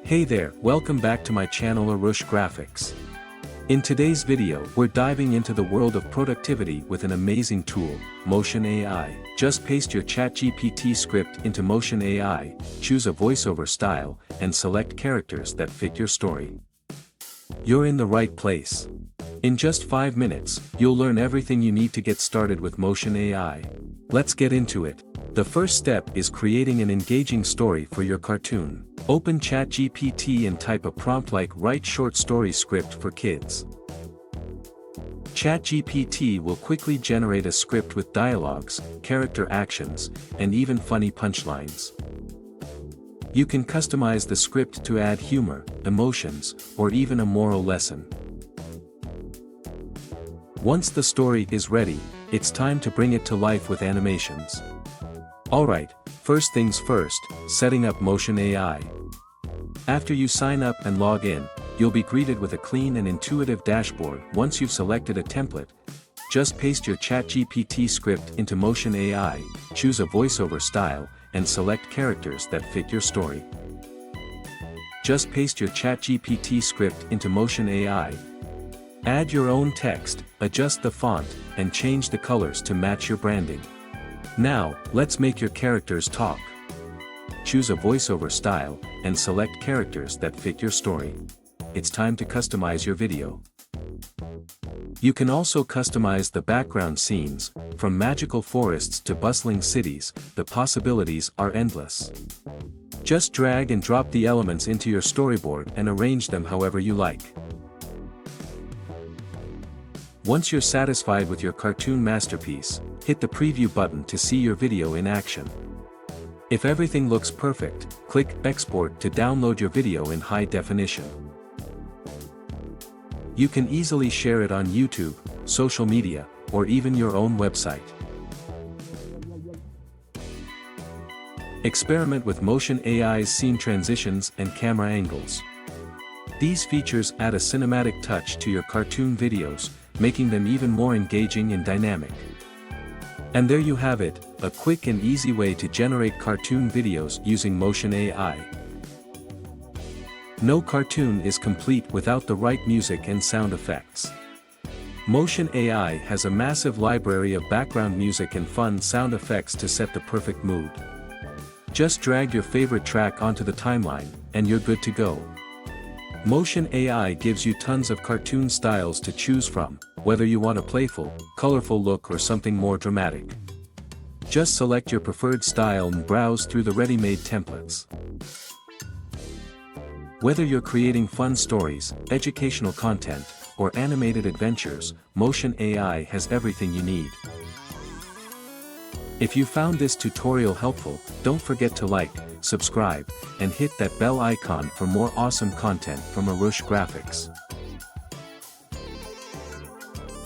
Hey there, welcome back to my channel Arush Graphics. In today's video, we're diving into the world of productivity with an amazing tool, Motion AI. Just paste your ChatGPT script into Motion AI, choose a voiceover style, and select characters that fit your story. You're in the right place. In just 5 minutes, you'll learn everything you need to get started with Motion AI. Let's get into it. The first step is creating an engaging story for your cartoon. Open ChatGPT and type a prompt like "Write short story script for kids." ChatGPT will quickly generate a script with dialogues, character actions, and even funny punchlines. You can customize the script to add humor, emotions, or even a moral lesson. Once the story is ready, it's time to bring it to life with animations. Alright, first things first, setting up Motion AI. After you sign up and log in, you'll be greeted with a clean and intuitive dashboard. Once you've selected a template, just paste your ChatGPT script into Motion AI, choose a voiceover style, and select characters that fit your story. Just paste your ChatGPT script into Motion AI. Add your own text, adjust the font, and change the colors to match your branding. Now, let's make your characters talk. Choose a voiceover style, and select characters that fit your story. It's time to customize your video. You can also customize the background scenes, from magical forests to bustling cities. The possibilities are endless. Just drag and drop the elements into your storyboard and arrange them however you like. Once you're satisfied with your cartoon masterpiece, hit the preview button to see your video in action. If everything looks perfect, click Export to download your video in high definition. You can easily share it on YouTube, social media, or even your own website. Experiment with Motion AI's scene transitions and camera angles. These features add a cinematic touch to your cartoon videos, making them even more engaging and dynamic. And there you have it, a quick and easy way to generate cartoon videos using Motion AI. No cartoon is complete without the right music and sound effects. Motion AI has a massive library of background music and fun sound effects to set the perfect mood. Just drag your favorite track onto the timeline, and you're good to go. Motion AI gives you tons of cartoon styles to choose from, whether you want a playful, colorful look or something more dramatic. Just select your preferred style and browse through the ready-made templates. Whether you're creating fun stories, educational content, or animated adventures, Motion AI has everything you need. If you found this tutorial helpful, don't forget to like, subscribe, and hit that bell icon for more awesome content from Arush Graphics.